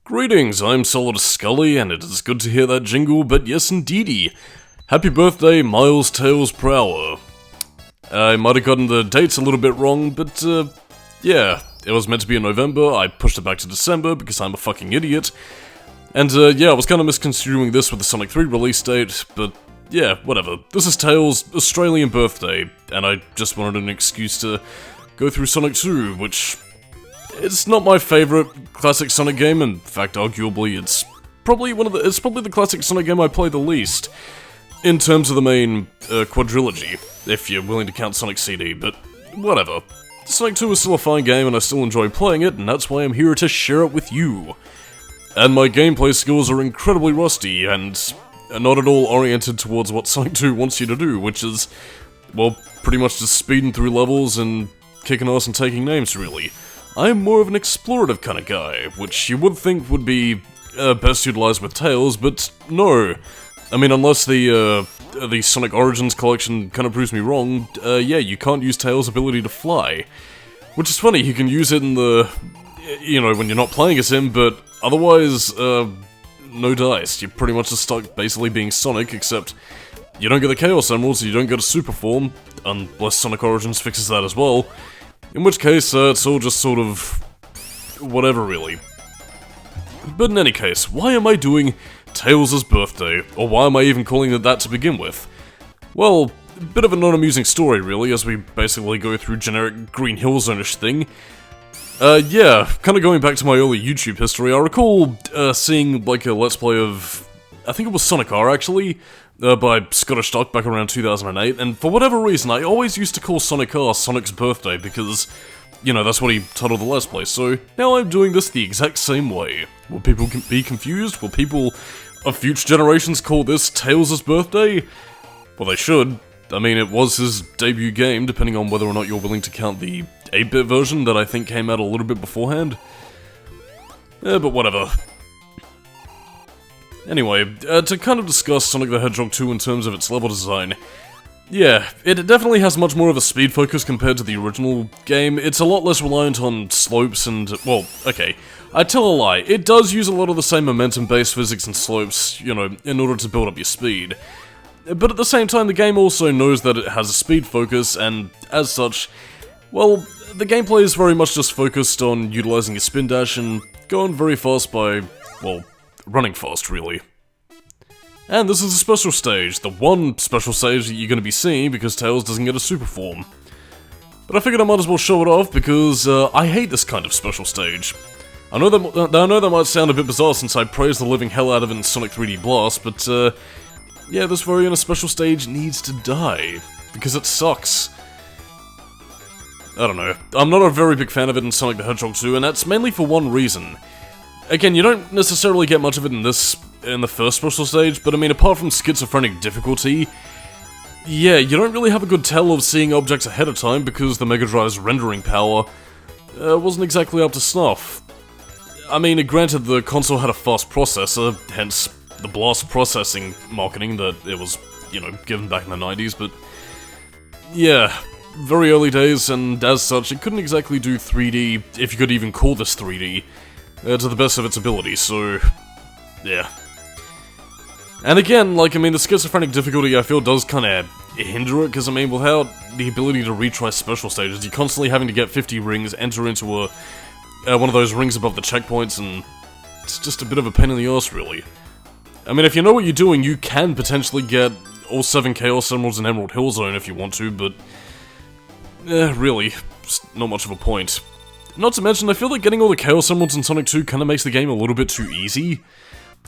Greetings, I'm Solidus-Skully, and it is good to hear that jingle, but yes indeedy. Happy birthday, Miles Tails per hour. I might have gotten the dates a little bit wrong, but yeah, it was meant to be in November, I pushed it back to December because I'm a fucking idiot. And yeah, I was kind of misconstruing this with the Sonic 3 release date, but yeah, whatever. This is Tails' Australian birthday, and I just wanted an excuse to go through Sonic 2, which... it's not my favorite classic Sonic game. In fact, arguably, it's probably the classic Sonic game I play the least in terms of the main quadrilogy, if you're willing to count Sonic CD. But whatever. Sonic 2 is still a fine game, and I still enjoy playing it, and that's why I'm here to share it with you. And my gameplay skills are incredibly rusty and not at all oriented towards what Sonic 2 wants you to do, which is, well, pretty much just speeding through levels and kicking ass and taking names, really. I'm more of an explorative kind of guy, which you would think would be best utilized with Tails, but no. I mean, unless the Sonic Origins collection kind of proves me wrong, yeah, you can't use Tails' ability to fly. Which is funny, you can use it in the, you know, when you're not playing as him, but otherwise, no dice. You're pretty much just stuck basically being Sonic, except you don't get the Chaos Emeralds, you don't get a super form, unless Sonic Origins fixes that as well. In which case, it's all just sort of... whatever, really. But in any case, why am I doing Tails' birthday? Or why am I even calling it that to begin with? Well, a bit of a non-amusing story, really, as we basically go through generic Green Hill Zone-ish thing. Yeah, kinda going back to my early YouTube history, I recall seeing, like, a Let's Play of... I think it was Sonic R, actually, by Scottish Duck back around 2008, and for whatever reason, I always used to call Sonic R Sonic's birthday, because, you know, that's what he titled the Let's Play, so now I'm doing this the exact same way. Will people be confused? Will people of future generations call this Tails' birthday? Well, they should. I mean, it was his debut game, depending on whether or not you're willing to count the 8-bit version that I think came out a little bit beforehand. But whatever. Anyway, to kind of discuss Sonic the Hedgehog 2 in terms of its level design, yeah, it definitely has much more of a speed focus compared to the original game. It's a lot less reliant on slopes and, well, okay, I tell a lie, it does use a lot of the same momentum-based physics and slopes, you know, in order to build up your speed. But at the same time, the game also knows that it has a speed focus, and as such, well, the gameplay is very much just focused on utilizing your spin dash and going very fast by, well, running fast, really. And this is a special stage, the one special stage that you're going to be seeing because Tails doesn't get a super form. But I figured I might as well show it off because I hate this kind of special stage. I know that might sound a bit bizarre since I praised the living hell out of it in Sonic 3D Blast, but yeah, this very special stage needs to die because it sucks. I don't know, I'm not a very big fan of it in Sonic the Hedgehog 2, and that's mainly for one reason. Again, you don't necessarily get much of it in the first special stage, but I mean, apart from schizophrenic difficulty, yeah, you don't really have a good tell of seeing objects ahead of time because the Mega Drive's rendering power wasn't exactly up to snuff. I mean, granted, the console had a fast processor, hence the blast processing marketing that it was, you know, given back in the 90s, but yeah, very early days, and as such, it couldn't exactly do 3D, if you could even call this 3D, to the best of its ability, so yeah. And again, like, I mean, the schizophrenic difficulty I feel does kinda hinder it, because I mean, without the ability to retry special stages, you're constantly having to get 50 rings, enter into one of those rings above the checkpoints, and it's just a bit of a pain in the arse, really. I mean, if you know what you're doing, you can potentially get all 7 Chaos Emeralds in Emerald Hill Zone if you want to, but really, just not much of a point. Not to mention, I feel like getting all the Chaos Emeralds in Sonic 2 kinda makes the game a little bit too easy.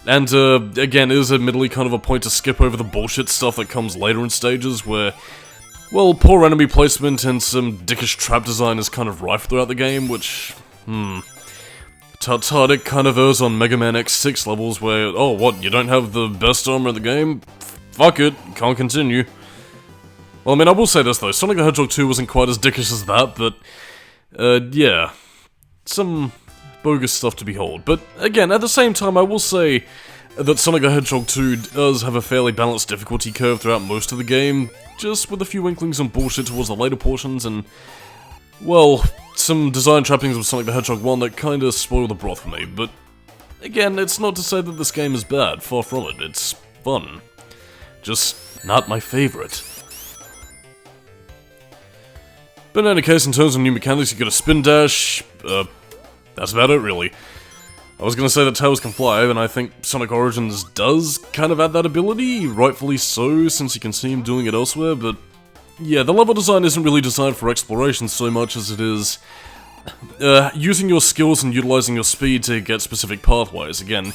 And, again, it is admittedly kind of a point to skip over the bullshit stuff that comes later in stages where, well, poor enemy placement and some dickish trap design is kind of rife throughout the game, which, Tut-tut, it kind of errs on Mega Man X6 levels where, oh, what, you don't have the best armor in the game? Fuck it, can't continue. Well, I mean, I will say this though, Sonic the Hedgehog 2 wasn't quite as dickish as that, but, yeah, some bogus stuff to behold. But again, at the same time, I will say that Sonic the Hedgehog 2 does have a fairly balanced difficulty curve throughout most of the game, just with a few inklings and bullshit towards the later portions, and, well, some design trappings of Sonic the Hedgehog 1 that kinda spoil the broth for me, but Again, it's not to say that this game is bad, far from it, it's fun. Just not my favorite. But in any case, in terms of new mechanics, you get a spin dash, that's about it really. I was gonna say that Tails can fly, and I think Sonic Origins does kind of add that ability, rightfully so, since you can see him doing it elsewhere, but yeah, the level design isn't really designed for exploration so much as it is using your skills and utilizing your speed to get specific pathways. Again,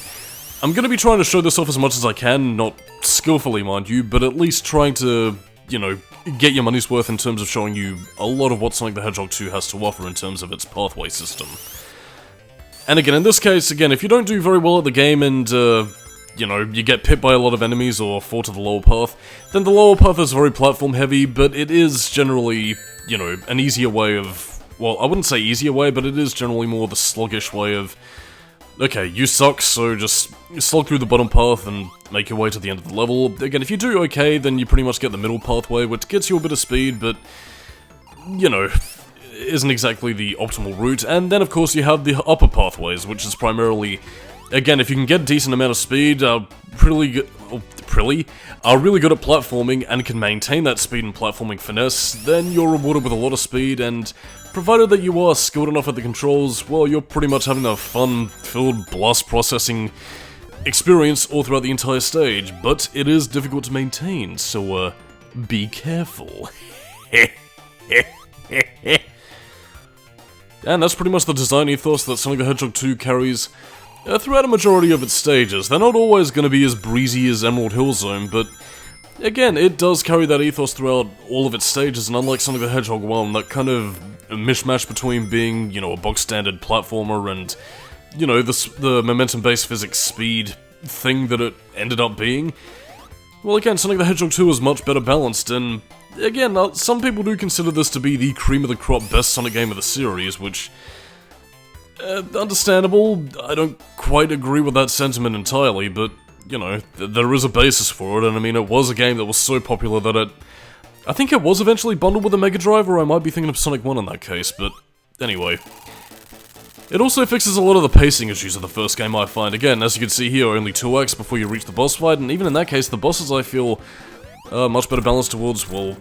I'm gonna be trying to show this off as much as I can, not skillfully mind you, but at least trying to, you know, get your money's worth in terms of showing you a lot of what Sonic the Hedgehog 2 has to offer in terms of its pathway system. And again, in this case, again, if you don't do very well at the game and, you know, you get pipped by a lot of enemies or fall to the lower path, then the lower path is very platform heavy, but it is generally, you know, an easier way of, well, I wouldn't say easier way, but it is generally more the sluggish way of, okay, you suck, so just slog through the bottom path and make your way to the end of the level. Again, if you do okay, then you pretty much get the middle pathway, which gets you a bit of speed, but, you know, isn't exactly the optimal route. And then, of course, you have the upper pathways, which is primarily, again, if you can get a decent amount of speed, really good at platforming and can maintain that speed and platforming finesse, then you're rewarded with a lot of speed, and provided that you are skilled enough at the controls, well, you're pretty much having a fun-filled blast processing experience all throughout the entire stage, but it is difficult to maintain, so, be careful. And that's pretty much the design ethos that Sonic the Hedgehog 2 carries throughout a majority of its stages. They're not always going to be as breezy as Emerald Hill Zone, but again, it does carry that ethos throughout all of its stages, and unlike Sonic the Hedgehog 1, that kind of mishmash between being, you know, a bog-standard platformer and, you know, the momentum-based physics speed thing that it ended up being, well, again, Sonic the Hedgehog 2 is much better balanced, and again, some people do consider this to be the cream of the crop best Sonic game of the series, which, understandable. I don't quite agree with that sentiment entirely, but, you know, there is a basis for it, and I mean, it was a game that was so popular that I think it was eventually bundled with a Mega Drive, or I might be thinking of Sonic 1 in that case, but anyway. It also fixes a lot of the pacing issues of the first game, I find. Again, as you can see here, only 2 acts before you reach the boss fight, and even in that case, the bosses, I feel, much better balanced towards, well,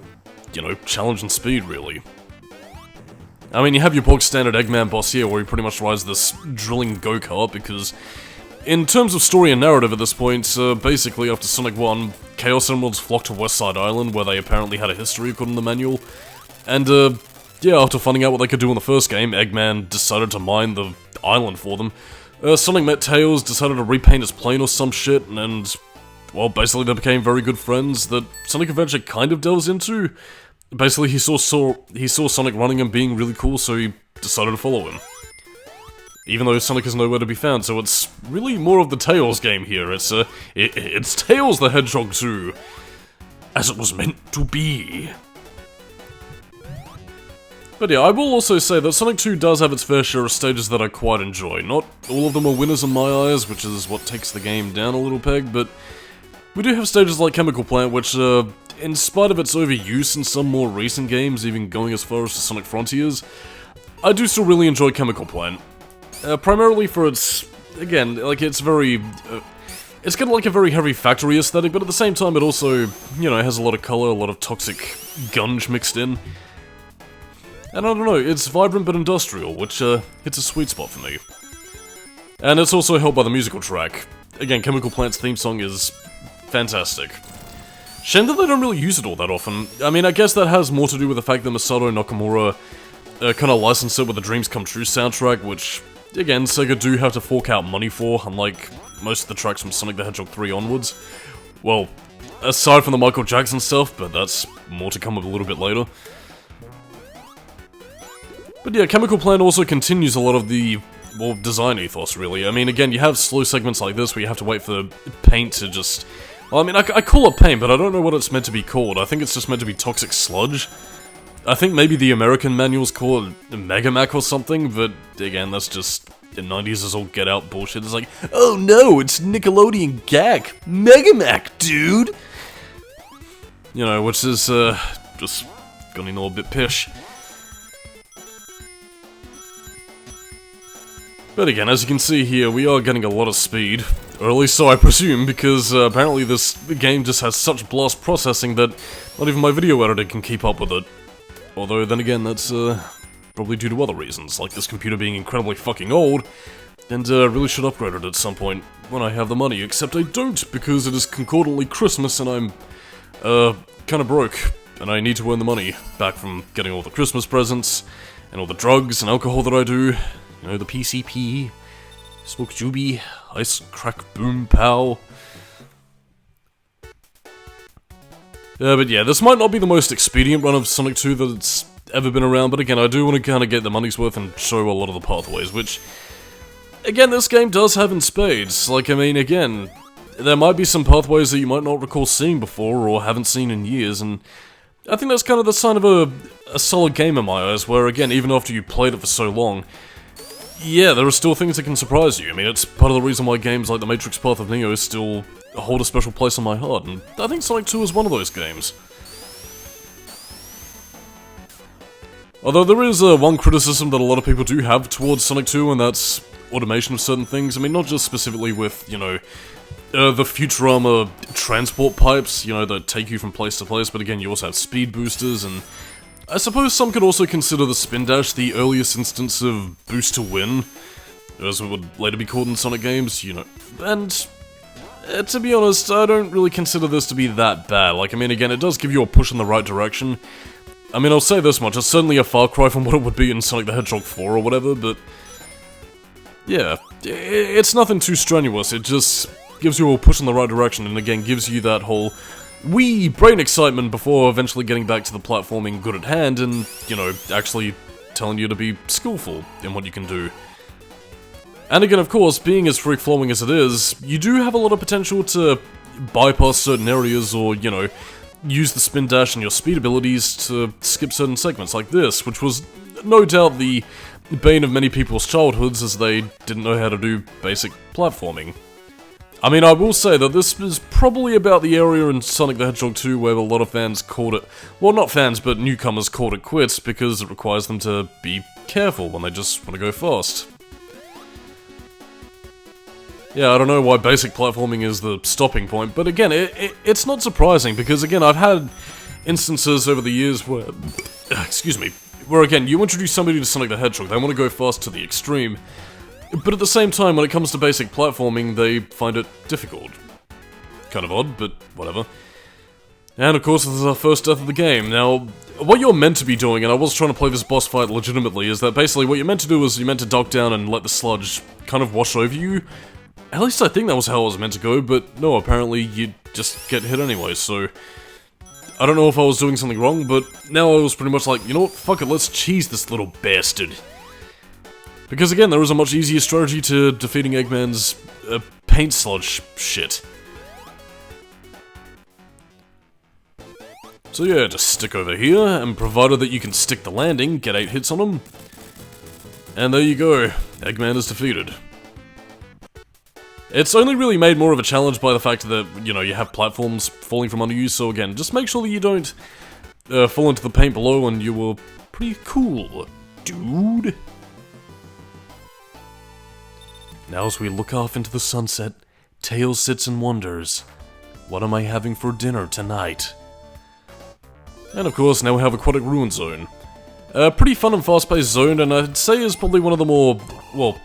you know, challenge and speed, really. I mean, you have your bog-standard Eggman boss here, where he pretty much rides this drilling go-kart, because in terms of story and narrative at this point, basically after Sonic 1, Chaos Emeralds flocked to West Side Island, where they apparently had a history according to the manual, and, yeah, after finding out what they could do in the first game, Eggman decided to mine the island for them. Sonic met Tails, decided to repaint his plane or some shit, and, well, basically they became very good friends that Sonic Adventure kind of delves into. Basically, he saw Sonic running and being really cool, so he decided to follow him. Even though Sonic is nowhere to be found, so it's really more of the Tails game here. It's Tails the Hedgehog 2, as it was meant to be. But yeah, I will also say that Sonic 2 does have its fair share of stages that I quite enjoy. Not all of them are winners in my eyes, which is what takes the game down a little peg, but we do have stages like Chemical Plant, which, in spite of its overuse in some more recent games, even going as far as to Sonic Frontiers, I do still really enjoy Chemical Plant. Primarily for its, again, like, it's very, it's got like a very heavy factory aesthetic, but at the same time it also, you know, has a lot of color, a lot of toxic gunge mixed in. And I don't know, it's vibrant but industrial, which, hits a sweet spot for me. And it's also helped by the musical track. Again, Chemical Plant's theme song is fantastic. Shame that they don't really use it all that often. I mean, I guess that has more to do with the fact that Masato Nakamura kinda licensed it with the Dreams Come True soundtrack, which, again, Sega do have to fork out money for, unlike most of the tracks from Sonic the Hedgehog 3 onwards. Well, aside from the Michael Jackson stuff, but that's more to come a little bit later. But yeah, Chemical Plant also continues a lot of the, well, design ethos, really. I mean, again, you have slow segments like this where you have to wait for paint to just... Well, I mean, I call it paint, but I don't know what it's meant to be called. I think it's just meant to be toxic sludge. I think maybe the American manuals call it Megamac or something, but again, that's just... The 90s is all get-out bullshit. It's like, oh no, it's Nickelodeon Gak! Megamac, dude! You know, which is, just getting all a bit pish. But again, as you can see here, we are getting a lot of speed. Or at least so I presume, because apparently this game just has such blast processing that not even my video editor can keep up with it. Although, then again, that's probably due to other reasons, like this computer being incredibly fucking old, and really should upgrade it at some point when I have the money, except I don't, because it is concordantly Christmas and I'm, kinda broke, and I need to earn the money back from getting all the Christmas presents, and all the drugs and alcohol that I do, you know, the PCP, smoke jubi, ice crack boom pow. But yeah, this might not be the most expedient run of Sonic 2 that's ever been around, but again, I do want to kind of get the money's worth and show a lot of the pathways, which, again, this game does have in spades. Like, I mean, again, there might be some pathways that you might not recall seeing before or haven't seen in years, and I think that's kind of the sign of a solid game in my eyes, where, again, even after you played it for so long, yeah, there are still things that can surprise you. I mean, it's part of the reason why games like The Matrix Path of Neo still hold a special place in my heart, and I think Sonic 2 is one of those games. Although there is one criticism that a lot of people do have towards Sonic 2, and that's automation of certain things. I mean, not just specifically with, you know, the Futurama transport pipes, you know, that take you from place to place, but again, you also have speed boosters, and I suppose some could also consider the spin dash the earliest instance of boost to win, as it would later be called in Sonic games, you know, and to be honest, I don't really consider this to be that bad. Like, I mean, again, it does give you a push in the right direction. I mean, I'll say this much, it's certainly a far cry from what it would be in Sonic the Hedgehog 4 or whatever, but yeah, it's nothing too strenuous, it just gives you a push in the right direction, and again, gives you that whole wee brain excitement before eventually getting back to the platforming good at hand and, you know, actually telling you to be skillful in what you can do. And again, of course, being as free-flowing as it is, you do have a lot of potential to bypass certain areas or, you know, use the spin dash and your speed abilities to skip certain segments like this, which was no doubt the bane of many people's childhoods as they didn't know how to do basic platforming. I mean, I will say that this is probably about the area in Sonic the Hedgehog 2 where a lot of fans called it, well, not fans, but newcomers called it quits because it requires them to be careful when they just want to go fast. Yeah, I don't know why basic platforming is the stopping point, but again, it's not surprising, because again, I've had instances over the years where, excuse me, where again, you introduce somebody to Sonic the Hedgehog, they want to go fast to the extreme, but at the same time, when it comes to basic platforming, they find it difficult. Kind of odd, but whatever. And of course, this is our first death of the game. Now, what you're meant to be doing, and I was trying to play this boss fight legitimately, is that basically what you're meant to do is you're meant to duck down and let the sludge kind of wash over you. At least I think that was how it was meant to go, but no, apparently you just get hit anyway, so I don't know if I was doing something wrong, but now I was pretty much like, you know what, fuck it, let's cheese this little bastard. Because again, there is a much easier strategy to defeating Eggman's paint sludge shit. So yeah, just stick over here, and provided that you can stick the landing, get 8 hits on him. And there you go, Eggman is defeated. It's only really made more of a challenge by the fact that, you know, you have platforms falling from under you, so again, just make sure that you don't fall into the paint below and you were pretty cool, dude. Now as we look off into the sunset, Tails sits and wonders, what am I having for dinner tonight? And of course, now we have Aquatic Ruin Zone. A pretty fun and fast-paced zone, and I'd say is probably one of the more, well,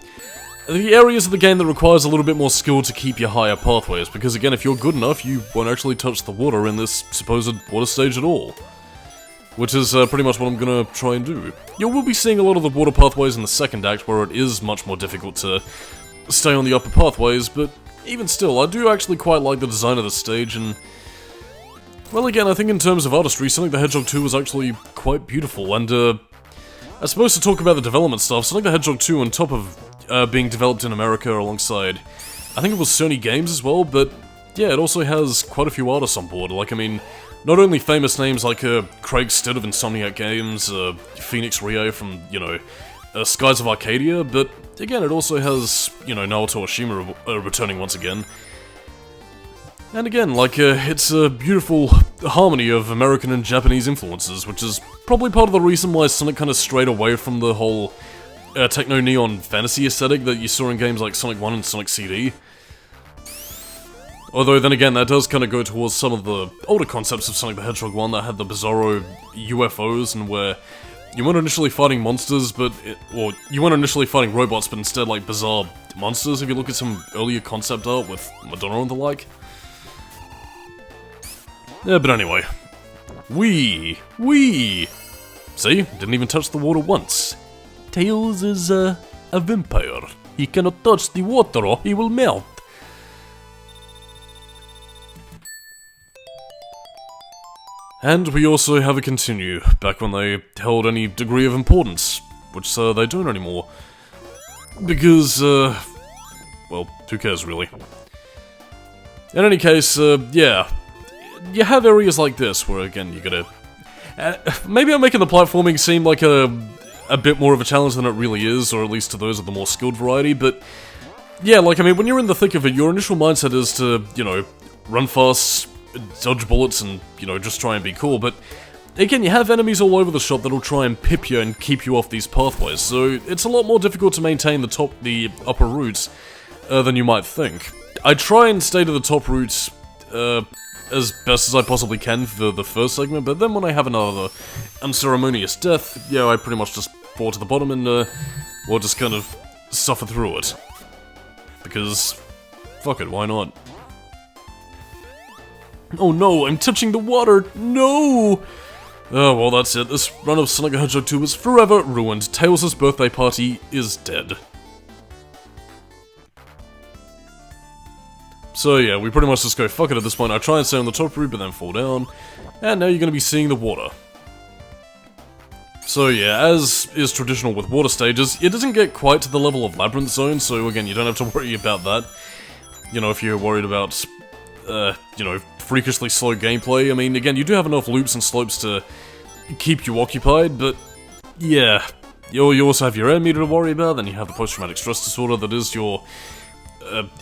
the areas of the game that requires a little bit more skill to keep your higher pathways, because again, if you're good enough, you won't actually touch the water in this supposed water stage at all. Which is pretty much what I'm gonna try and do. You will be seeing a lot of the water pathways in the second act, where it is much more difficult to stay on the upper pathways, but even still, I do actually quite like the design of the stage, and well, again, I think in terms of artistry, Sonic the Hedgehog 2 was actually quite beautiful, and I suppose to talk about the development stuff, Sonic the Hedgehog 2, on top of being developed in America alongside, I think it was Sony Games as well, but yeah, it also has quite a few artists on board. Like, I mean, not only famous names like Craig Stead of Insomniac Games, Phoenix Rie from, you know, Skies of Arcadia, but again, it also has, you know, Naoto Oshima returning once again. And again, like, it's a beautiful harmony of American and Japanese influences, which is probably part of the reason why Sonic kind of strayed away from the whole techno-neon fantasy aesthetic that you saw in games like Sonic 1 and Sonic CD. Although, then again, that does kind of go towards some of the older concepts of Sonic the Hedgehog 1 that had the bizarro UFOs, and where you weren't initially fighting monsters, or you weren't initially fighting robots, but instead, like, bizarre monsters, if you look at some earlier concept art with Madonna and the like. Yeah, but anyway. Wee! See? Didn't even touch the water once. Tails is, a vampire. He cannot touch the water or he will melt. And we also have a continue, back when they held any degree of importance, which they don't anymore. Because, well, who cares really? In any case, yeah, you have areas like this where, again, you gotta... maybe I'm making the platforming seem like a bit more of a challenge than it really is, or at least to those of the more skilled variety, but... yeah, like, I mean, when you're in the thick of it, your initial mindset is to, you know, run fast, dodge bullets, and, you know, just try and be cool, but again, you have enemies all over the shop that'll try and pip you and keep you off these pathways, so it's a lot more difficult to maintain the upper routes than you might think. I try and stay to the top routes as best as I possibly can for the first segment, but then when I have another unceremonious death, yeah, I pretty much just fall to the bottom and, well, just kind of suffer through it. Because, fuck it, why not? Oh no, I'm touching the water! No! Oh, well, that's it. This run of Sonic the Hedgehog 2 is forever ruined. Tails' birthday party is dead. So yeah, we pretty much just go fuck it at this point. I try and stay on the top route, but then fall down. And now you're gonna be seeing the water. So yeah, as is traditional with water stages, it doesn't get quite to the level of Labyrinth Zone, so again, you don't have to worry about that. You know, if you're worried about, you know, freakishly slow gameplay. I mean, again, you do have enough loops and slopes to keep you occupied, but yeah. You also have your air meter to worry about, then you have the post-traumatic stress disorder that is your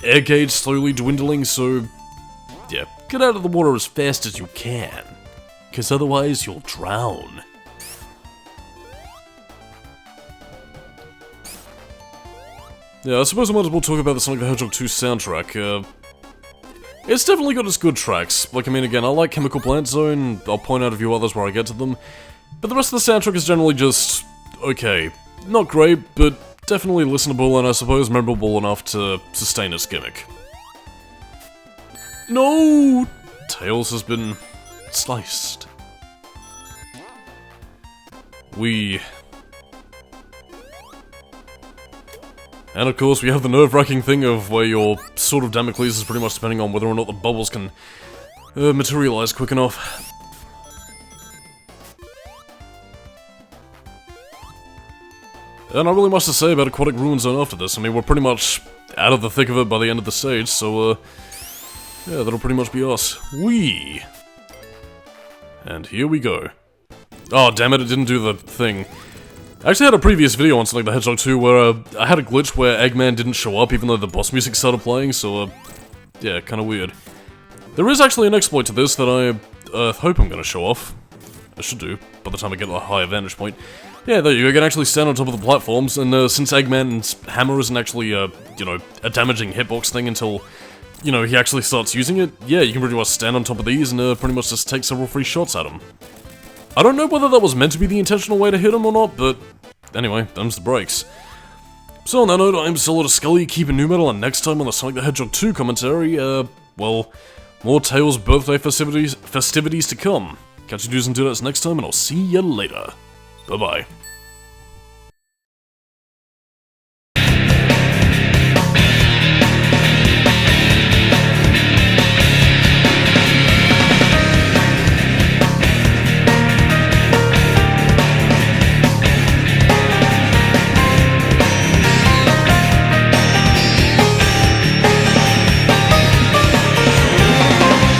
air gauge slowly dwindling, so yeah, get out of the water as fast as you can, because otherwise you'll drown. Yeah, I suppose I might as well talk about the Sonic the Hedgehog 2 soundtrack. It's definitely got its good tracks. Like, I mean, again, I like Chemical Plant Zone, I'll point out a few others where I get to them, but the rest of the soundtrack is generally just okay. Not great, but definitely listenable and I suppose memorable enough to sustain its gimmick. No! Tails has been sliced. And of course, we have the nerve-wracking thing of where your Sword of Damocles is pretty much depending on whether or not the bubbles can materialize quick enough. And not really much to say about Aquatic Ruin Zone after this. I mean, we're pretty much out of the thick of it by the end of the stage, so, yeah, that'll pretty much be us. Whee! And here we go. Oh, damn it, it didn't do the thing. I actually had a previous video on Sonic the Hedgehog 2 where I had a glitch where Eggman didn't show up even though the boss music started playing, so, yeah, kinda weird. There is actually an exploit to this that I hope I'm gonna show off. I should do, by the time I get a higher vantage point. Yeah, there you go, you can actually stand on top of the platforms, and since Eggman's hammer isn't actually, you know, a damaging hitbox thing until, you know, he actually starts using it, yeah, you can pretty much stand on top of these and pretty much just take several free shots at him. I don't know whether that was meant to be the intentional way to hit him or not, but anyway, them's the breaks. So on that note, I'm Solidus-Skully, keeping new metal, and next time on the Sonic the Hedgehog 2 commentary, well, more Tails' birthday festivities to come. Catch you do's and dudettes next time, and I'll see ya later. Bye-bye.